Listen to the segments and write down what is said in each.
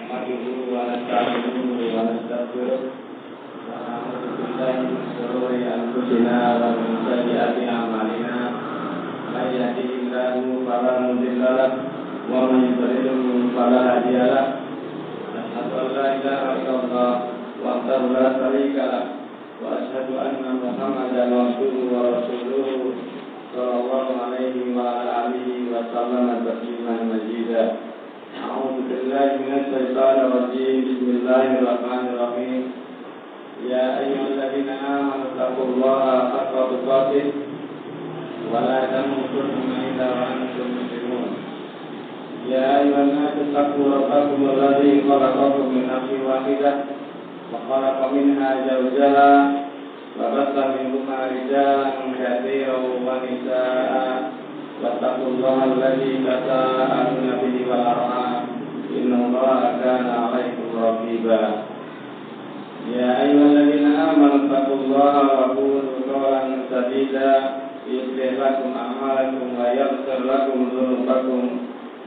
نحمده ونستعينه ونستغفره ونعوذ بالله من شرور أنفسنا ومن سيئات أعمالنا من يهده الله فلا مضل له ومن يضلل فلا هادي له أشهد أن لا إله إلا الله وحده لا شريك له وأشهد أن محمدا عبده ورسوله صلى الله عليه وعلى آله وسلم تسليما مزيدا. أعوذ بالله من الشيطان الرجيم. بسم الله الرحمن الرحيم. يا أيها الذين آمنوا اتقوا الله حق تقاته ولا تموتن إلا وأنتم مسلمون. يا أيها الناس اتقوا ربكم الذي خلقكم من نفس واحدة وخلق منها زوجها وبث منهما رجالا كثيرا ونساء واتقوا الله الذي تساءلون به والأرحام إن الله كان عليكم رقيبا. يا أيها الذين آمنوا اتقوا الله وقولوا قولا سديدا يصلح لكم أعمالكم ويغفر لكم ذنوبكم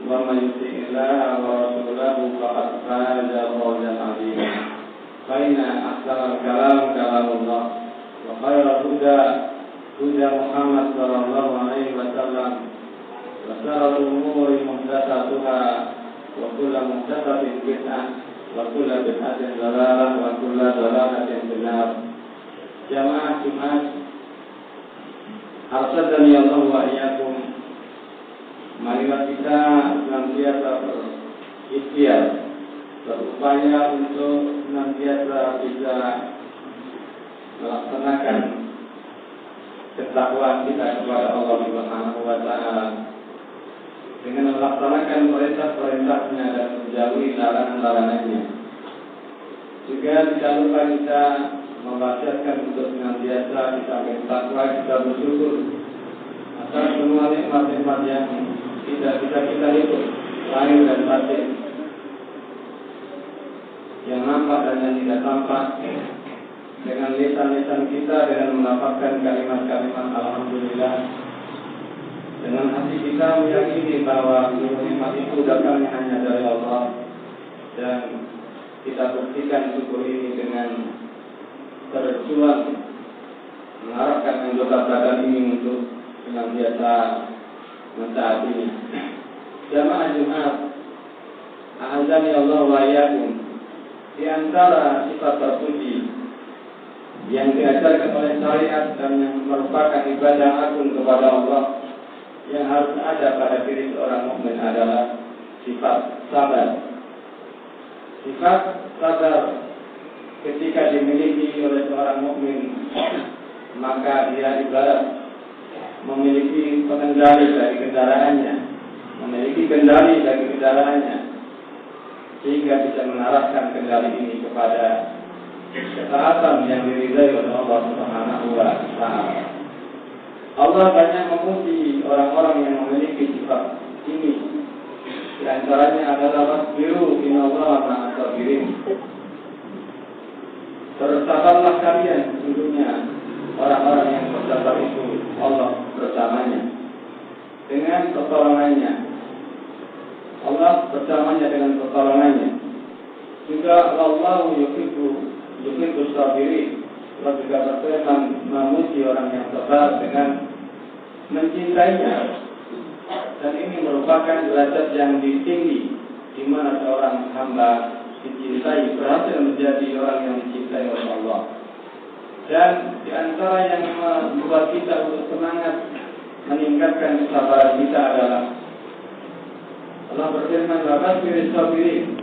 ومن يطع الله ورسوله فقد فاز فوزا عظيما. فإن أحسن الكلام كلام الله وخير الهدى هدى محمد صلى الله عليه وسلم وشر الأمور محدثاتها وكل محدثة بدعة وكل بدعة ضلالة وكل ضلالة في النار. Jamaah Jumat arsadani Allah wa iyyakum. Marilah kita senantiasa berikhtiar, berupaya untuk senantiasa bisa melaksanakan ketakwaan kita kepada Allah Subhanahu wa taala dengan melaksanakan perintah-perintahnya dan menjauhi larangan-larangannya. Juga tidak lupa kita membacakan untuk senantiasa kita bertakwa, kita bersyukur atas semua nikmat-nikmat yang tidak bisa kita hitung, lahir dan batin, yang nampak dan yang tidak tampak. Dengan lisan-lisan kita dengan mendapatkan kalimat-kalimat alhamdulillah, dengan hati kita meyakini bahwa nikmat itu datangnya hanya dari Allah, dan kita buktikan syukur ini dengan berjuang mengharapkan anggota badan ini untuk senantiasa mentaatinya. Jamaah Jumat, a'azzani Allah wa iyyakum, di antara sifat terpuji yang diajarkan oleh syariat dan yang merupakan ibadah agung kepada Allah yang harus ada pada diri seorang mukmin adalah sifat sabar. Sifat sabar ketika dimiliki oleh seorang mukmin, maka dia ibarat memiliki pengendali dari kendaraannya, sehingga bisa mengarahkan kendali ini kepada ketaatan yang diridai oleh Allah Subhanahu wa taala. Allah banyak memuji orang-orang yang memiliki sifat ini. Di antaranya adalah wasbiru innallaha ma'as sabirin. Bersabarlah kalian, sesungguhnya orang-orang yang bersabar itu Allah bersamanya dengan pertolongannya. Allah bersamanya dengan pertolongannya. Juga Allah yuhibbu sabirin. Allah juga berfirman memuji orang yang sabar dengan mencintainya. Dan ini merupakan derajat yang tinggi, di mana seorang hamba dicintai, berhasil menjadi orang yang dicintai oleh Allah. Dan di antara yang membuat kita untuk semangat meningkatkan kesabaran kita adalah Allah berfirman wabashshiris sabirin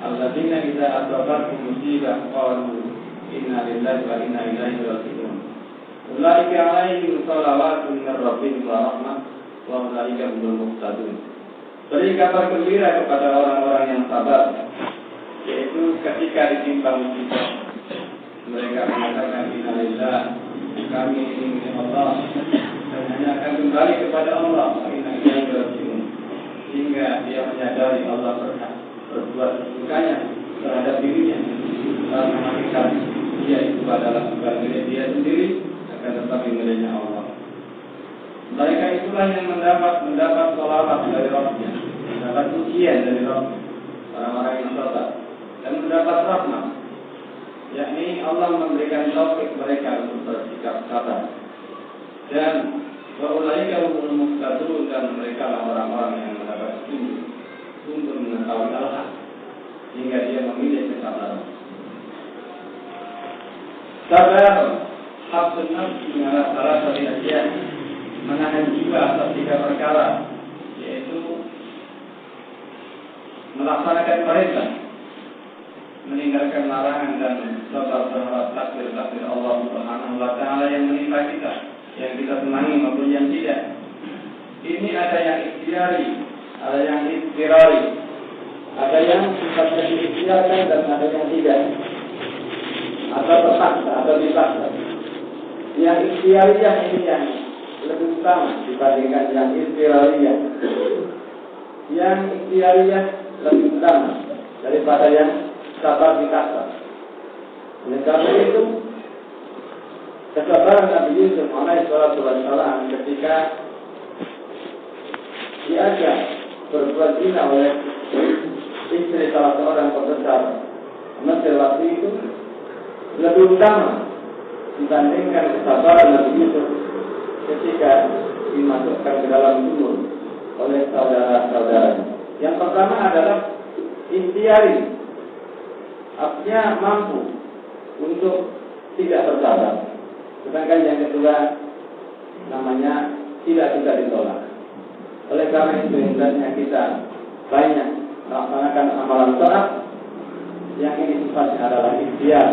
alladzina idza asabatkum musibah qalu inna lillahi wa inna ilaihi raji'un. Ulaika 'alaihim shalawatun min rabbihim wa rahmah wa ulaika humul muhtadun. Beri kabar gembira kepada orang-orang yang sabar, yaitu ketika ditimpa musibah mereka mengatakan inna lillahi, kami ini milik Allah dan hanya akan kembali kepada Allah, wa inna ilaihi raji'un. Sehingga dia menyadari Allah pernah berbuat sesukanya terhadap dirinya, lalu hakikat dia itu adalah bukan milik dia sendiri, akan tetapi miliknya Allah. Mereka itulah yang mendapat sholawat dari Rabbnya, mendapat pujian dari Rabbnya. Orang-orang yang sabar. mendapat rahmat, yakni Allah memberikan taufik mereka untuk bersikap sabar. Dan waulaika humul muhtadun, dan mereka lah orang-orang yang mendapat petunjuk untuk mengetahui al-haq hingga dia memilih kesabaran. Sabar habsun nafsi ala salasati asya, menahan jiwa atas 3 perkara, yaitu melaksanakan perintah, meninggalkan larangan, dan sabar terhadap takdir-takdir Allah Subhanahu wa taala yang menimpa kita, yang kita senangi maupun yang tidak. Ini ada yang ikhtiari, ada yang istirari, ada yang sifatnya diikhtiarkan dan ada yang tidak, atau terpaksa atau dipaksa. Yang ikhtiariyah ini yang lebih utama dibandingkan yang istirariyah. Yang ikhtiariyah lebih utama daripada yang sabar dipaksa. Oleh karena itu, kesabaran Nabi Yusuf alaihissalam ketika diajak berbuat zina oleh istri salah seorang pembesar Mesir waktu itu lebih utama dibandingkan kesabaran Nabi Yusuf ketika dimasukkan ke dalam sumur oleh saudara-saudaranya. Yang pertama adalah ikhtiari, artinya mampu untuk tidak bersabar. Sedangkan yang kedua namanya tidak bisa ditolak. Oleh karena itu hendaknya kita banyak melaksanakan amalan taat yang ini sifatnya adalah ikhtiar.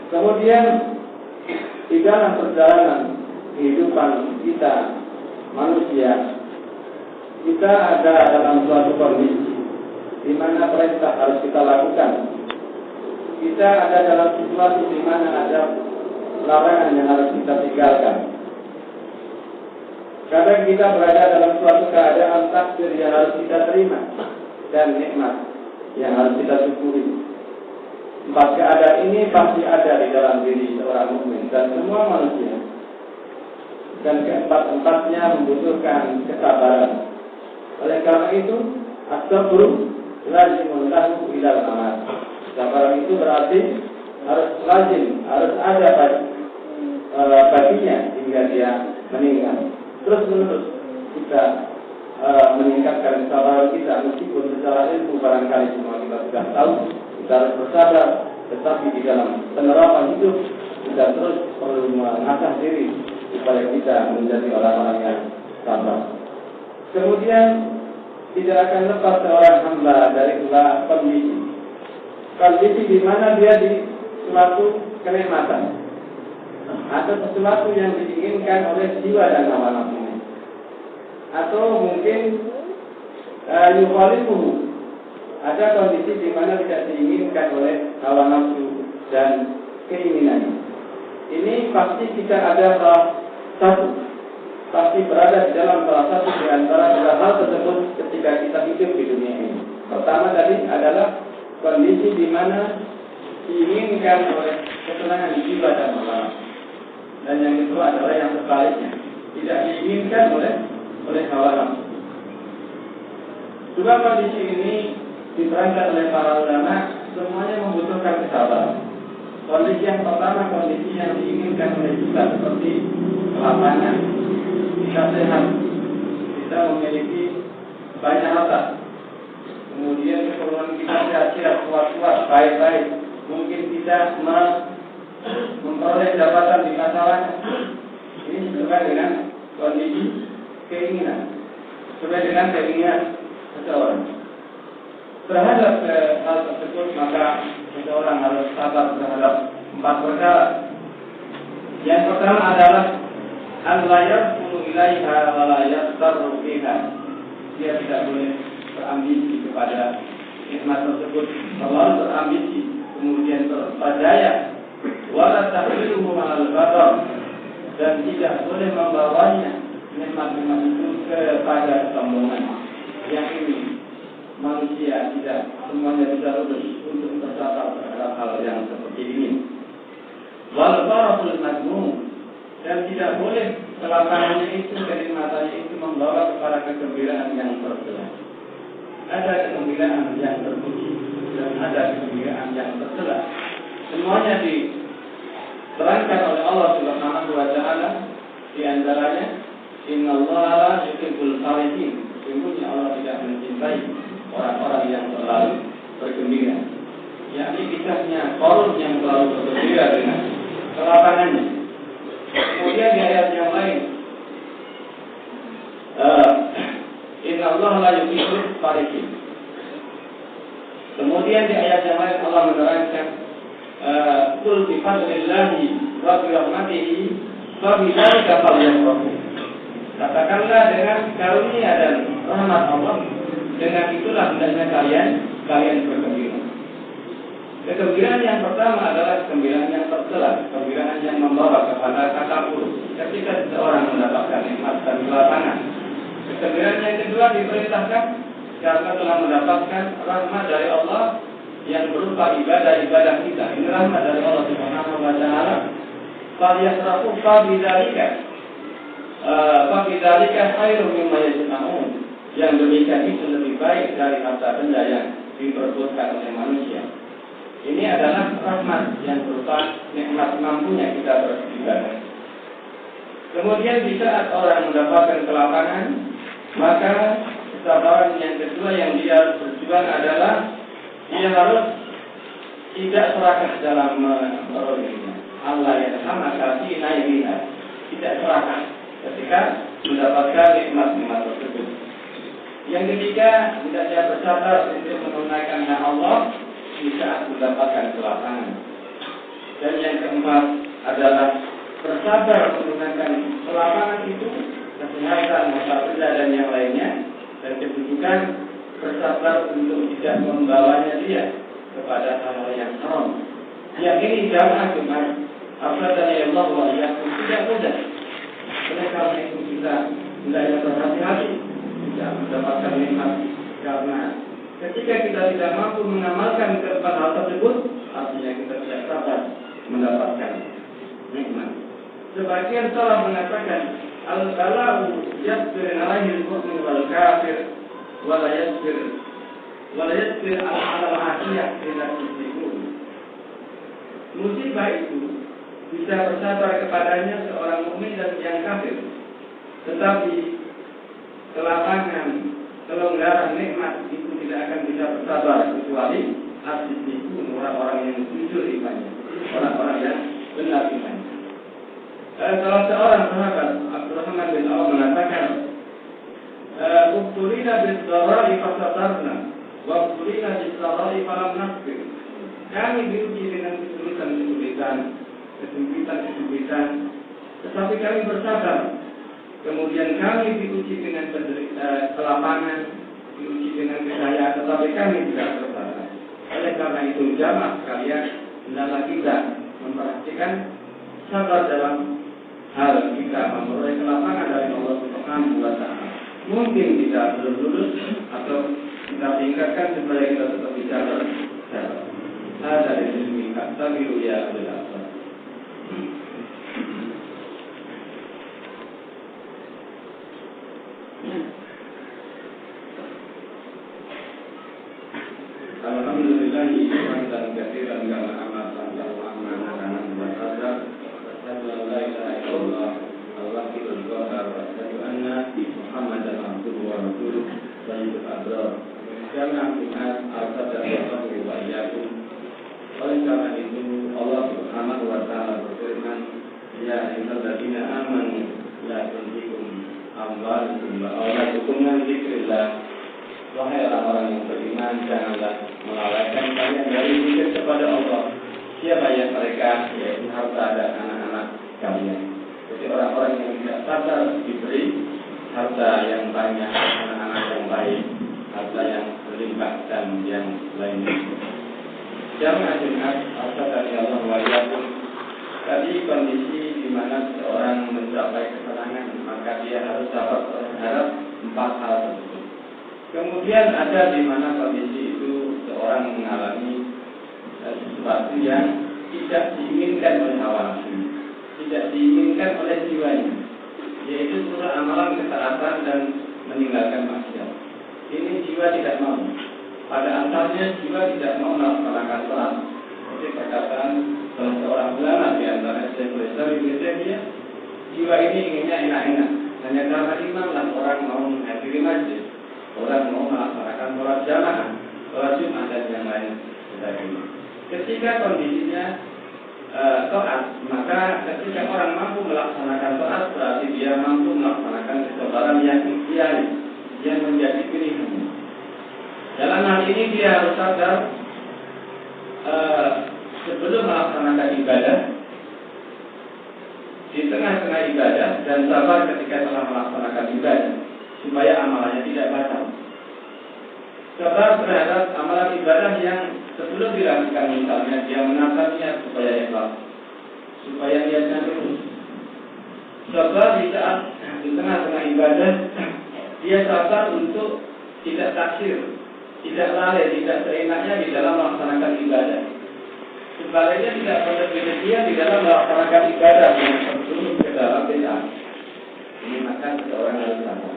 Kemudian di dalam perjalanan kehidupan kita manusia, kita ada dalam suatu kondisi di mana perintah harus kita lakukan. Kita ada dalam situasi di mana ada larangan yang harus kita tinggalkan. Kadang kita berada dalam suatu keadaan takdir yang harus kita terima dan nikmat yang harus kita syukuri. 4 keadaan ini pasti ada di dalam diri seorang mukmin dan semua manusia. Dan keempat-empatnya membutuhkan kesabaran. Oleh karena itu, as-sabru lazimun lahu ilal amal. Kesabaran itu berarti harus lazim, harus ada baginya hingga dia meninggal. Terus-menerus kita meningkatkan kesabaran kita, meskipun secara ilmu barangkali semua kita sudah tahu, kita harus bersabar, tetapi di dalam penerapan hidup kita terus perlu mengasah diri supaya kita menjadi orang-orang yang sabar. Kemudian tidak akan lepas seorang hamba dari kondisi di mana dia di suatu kenikmatan atau sesuatu yang diinginkan oleh jiwa dan hawa nafsunya, atau mungkin yukhalifuhu, ada kondisi di mana tidak diinginkan oleh hawa nafsu dan keinginannya. Ini pasti kita ada salah satu, pasti berada di dalam salah satu di antara hal tersebut ketika kita hidup di dunia ini. Pertama tadi adalah kondisi di mana diinginkan oleh kesenangan jiwa dan hawa nafsu. Dan yang kedua adalah yang sebaliknya, tidak diinginkan oleh hawa nafsu. Dua kondisi ini diterangkan oleh para ulama, semuanya membutuhkan kesabaran. Kondisi yang pertama, kondisi yang diinginkan oleh kita seperti kelapangan, kita sehat, kita memiliki banyak harta, kemudian keperluan kita sehat-sehat, kuat-kuat, baik-baik, mungkin kita memperoleh jabatan di masyarakat. Ini sesuai dengan kondisi keinginan, sesuai dengan keinginan seseorang. Terhadap hal tersebut, maka seseorang harus sabar terhadap 4 perkara. Yang pertama adalah la yaqulu ilaiha wa la yaqtaru fiha. Dia tidak boleh berambisi kepada nikmat tersebut, selalu berambisi, kemudian terpedaya, wala tahmiluhu ma'al ghadab, dan tidak boleh membawanya nikmat-nikmat itu kepada kesombongan. Yang ini manusia tidak semuanya bisa lulus untuk bersabar terhadap hal yang seperti ini. Wal farahul madmum, dan tidak boleh kelapangannya itu, kenikmatannya itu membawa kepada kegembiraan yang tercela. Ada kegembiraan yang terpuji, dan ada kegembiraan yang tercela. Semuanya diterangkan oleh Allah Subhanahu wa taala, di antaranya innallaha la yuhibbul farihin. Sesungguhnya Allah tidak mencintai orang-orang yang selalu bergembira. Yakni kisahnya Qarun yang selalu bergembira dengan kelapangannya. Kemudian di ayat yang lain, innallaha la yuhibbul farihin. Kemudian di ayat yang lain Allah menerangkan qul bi fadlillahi wa bi rahmatihi fa bidzalika falyafrahu. Katakanlah dengan karunia dan rahmat Allah, dengan itulah hendaknya kalian bergembira. Kegembiraan yang pertama adalah kegembiraan yang tercela, kegembiraan yang membawa kepada kata buruk ketika seseorang mendapatkan nikmat dan kelapangan. Kegembiraan yang kedua diperintahkan karena telah mendapatkan rahmat dari Allah yang berupa ibadah-ibadah kita. Ini rahmat dari Allah Subhanahu wa taala. Falyasrafu fa bidzalika khairun mimma yajma'un. Yang demikian itu lebih baik dari harta benda yang diperebutkan oleh manusia. Ini adalah rahmat yang berupa nikmat mampunya kita beribadah. Kemudian di saat orang mendapatkan kelapangan, maka kesabaran yang kedua yang dia harus berjuang adalah dia harus tidak serakah dalam merolehnya. Allah yang sama kasih naibina, tidak serakah ketika mendapatkan nikmat-nikmat tersebut. Yang ketiga, hendaknya bersabar untuk menunaikan hak Allah di saat mendapatkan kelapangan. Dan yang keempat adalah bersabar menunaikan kelapangan itu, kesehatan, masa benda dan yang lainnya, dan kedudukan bersabar untuk tidak membawanya dia kepada hal-hal yang haram. Yang ini jamaah Jumat, afdalnya Allah wa iyyakum, tidak mudah. Oleh karena itu kita hendaknya berhati-hati tidak mendapatkan nikmat, karena ketika kita tidak mampu mengamalkan keempat hal tersebut, artinya kita tidak sabar mendapatkan nikmat. Sebagian salah mengatakan al-bala'u yasbir alaihi al-mu'min wal kafir wa la yasbir ala al-'asiyah illa tusibun. Musibah itu bisa bersabar kepadanya seorang mukmin dan yang kafir, tetapi kelapangan, kelonggaran nikmat itu tidak akan bisa bersabar kecuali as-siddiqun, orang-orang yang jujur imannya, orang-orang yang benar imannya. Salah seorang sahabat Abdurrahman bin Auf mengatakan, "Ubtulina bis-sarai fasatarna, wa ubtulina bis-sarai falam nasbir." Kami diuji dengan kesulitan, tetapi kami bersabar. Kemudian kami diuji dengan kelapangan, diuji dengan kejayaan, tetapi kami tidak bersabar. Oleh karena itu jamaah sekalian, hendaklah kita memperhatikan sabar dalam hal kita memperoleh kelapangan dari Allah Subhanahu wa taala. Mungkin kita belum lulus atau kita tingkatkan supaya kita tetap bisa bersabar. Ada di sini kata biru ya adalah apa? Alhamdulillah dan kasiran kama amatan wa amanatan wa sadar wa la ilaha illallah al-wahidul qahhar wa asyhadu anna Muhammadan abduhu wa rasuluh sayyidul abrar. Kama Tuhan al-Fatihah wa iyyakum. Oleh karena itu Allah Subhanahu wa taala berfirman, ya ayyuhalladzina amanu la tulhikum amwalukum wa auladukum an dzikrillah. Wahai orang-orang yang beriman, janganlah melalaikan kalian dari zikir kepada Allah. Siapa yang mereka? Yaitu harta dan anak-anak kalian. Jadi orang-orang yang tidak sabar diberi harta yang banyak, anak-anak yang baik, harta yang berlimpah dan yang lainnya. Jamaah Jumat, Alhamdulillah Allah wa iyyakum. Tadi kondisi di mana seorang mencapai kesenangan, maka dia harus dapat terhadap 4 hal tersebut. Kemudian ada di mana kondisi itu seorang mengalami sesuatu yang tidak diinginkan oleh hawa nafsu, tidak diinginkan oleh jiwanya, yaitu surah amalan ketaatan dan meninggalkan maksiat. Ini jiwa tidak mau. pada asalnya jiwa tidak mau melaksanakan sholat. Jadi perkataan salah seorang ulama di antara Syekhul Islam Ibnu Taimiyah, jiwa ini inginnya enak-enak. Hanya karena imam lah orang mau menghadiri majlis, orang mau melaksanakan sholat jamaah, sholat Jumat dan yang lain sebagainya. Ketika kondisinya taat, maka ketika orang mampu melaksanakan taat, berarti dia mampu melaksanakan kesabaran yang ikhtiari, yang menjadi pilihan. Dalam hal ini dia harus sadar sebelum melaksanakan ibadah, di tengah-tengah ibadah, dan sabar ketika telah melaksanakan ibadah, supaya amalannya tidak batal. Sabar terhadap amalan ibadah yang sebelum dilakukan, misalnya dia menata niat supaya ikhlas, supaya niatnya lurus. Sabar di saat di tengah-tengah ibadah, dia sabar untuk tidak taksir, tidak lalai, tidak seenaknya di dalam melaksanakan ibadah. Sebaliknya tidak berlebihan di dalam melaksanakan ibadah yang terjun ke dalam bid'ah. Ini maka seseorang harus sabar.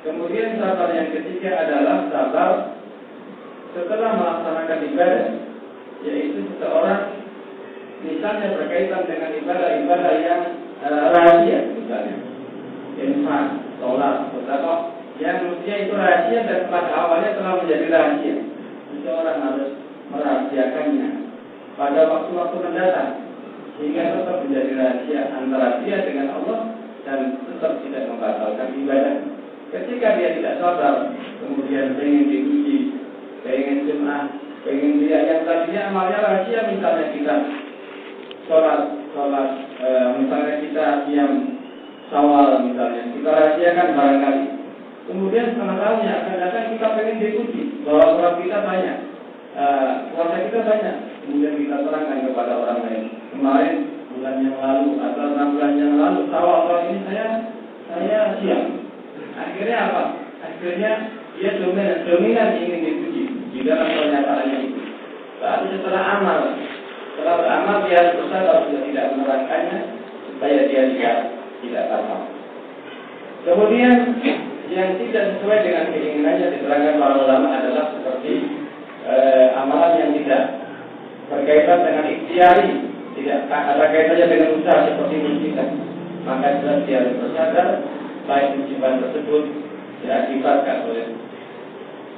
Kemudian sabar yang ketiga adalah sabar setelah melaksanakan ibadah, yaitu seseorang misalnya berkaitan dengan ibadah-ibadah yang rahasia, misalnya infak, sholat, sedekah, yang mestinya itu rahasia dan pada awalnya telah menjadi rahasia. Seseorang harus merahasiakannya pada waktu-waktu mendatang sehingga tetap menjadi rahasia antara dia dengan Allah dan tetap tidak membatalkan ibadah. Ketika dia tidak sabar, kemudian ingin dipuji, ingin jemaah, ingin dia yang tadinya amalnya rahasia, misalnya kita sholat, misalnya kita siam Syawal, misalnya kita rahasiakan barangkali. Kemudian setengah tahun yang akan datang kita ingin dipuji bahwa sholat kita banyak, puasa kita banyak. Kemudian kita terangkan kepada orang lain. Kemarin bulan yang lalu atau 6 bulan yang lalu Syawal tahun ini saya siam. Akhirnya apa? Akhirnya dia dominan ingin dipuji di dalam pernyataannya itu. Tapi setelah beramal dia harus bersabar sudah tidak menerangkannya supaya dia tidak batal. Kemudian yang tidak sesuai dengan keinginannya diterangkan para ulama adalah seperti amalan yang tidak berkaitan dengan ikhtiari, tidak ada kaitannya dengan usaha seperti musyikan. Maka jelas dia harus bersadar baik musibah tersebut diakibatkan oleh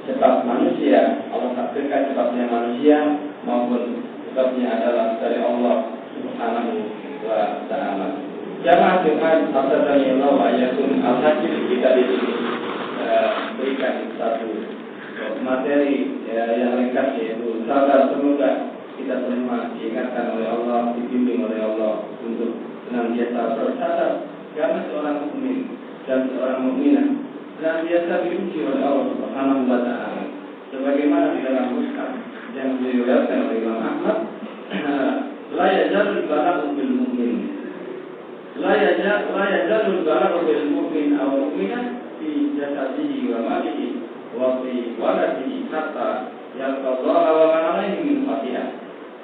sebab manusia, Allah takdirkan sebabnya manusia, maupun sebabnya adalah dari Allah Subhanahu wa Ta'ala. Jamaah Jumat Al-Sadani Allah wa Yakun Al-Hajil, kita di sini berikan satu materi yang lengkap, yaitu sabar. Semoga kita semua diingatkan oleh Allah, dibimbing oleh Allah untuk senantiasa bersabar, karena seorang mukmin dan seorang mukminah senantiasa diuji oleh Allah Subhanahu wa Ta'ala. Sebagaimana di dalam mushaf yang diriwayatkan oleh Imam Ahmad, la yazalul bala'u bil mu'min, la yazalul bala'u bil mu'min aw mu'minah fi jasadihi wa malihi wa fi waladihi hatta yalqallaha wa ma alaihi min khati'ah.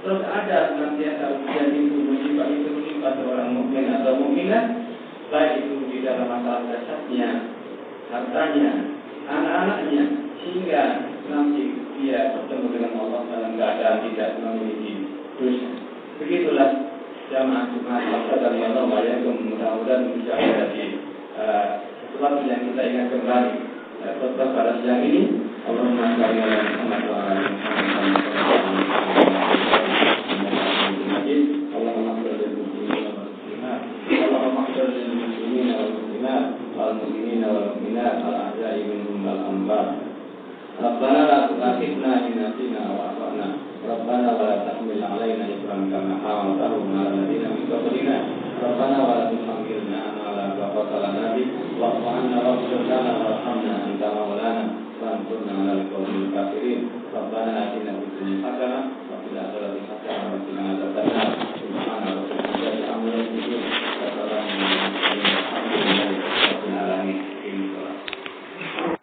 Terus ada senantiasa ujian itu, musibah itu menimpa seorang mukmin atau mukminah, baik itu di dalam masalah jasadnya, hartanya, anak-anaknya, hingga nanti dia bertemu dengan Allah dalam keadaan tidak memiliki dosa. Begitulah jamaah Jumat Al-Sadani Allah wa Yakun. Mudah-mudahan bisa menjadi sesuatu yang kita ingat kembali tetap pada siang ini. Allahumma shalli ala Muhammad wa ala ali Muhammad. Allahumma ighfir lil muslimina wal muslimat, Allahumma ighfir lil muslimina wal muslimat, wal mu'minina wal mu'minat, al ahya'i minhum wal amwat. Rabbana la tu'akhidhna in nasina aw akhtana. Rabbana wa la tahmil 'alaina isran kama hamaltahu 'ala alladziina min qablina. Rabbana wa la tuhammilna ma la taqata lana bihi wa'fu 'anna waghfir lana warhamna anta maulana wansurna 'alal qawmil kafirin. Rabbana atina fid dunya hasanah wa fil akhirati hasanah wa qina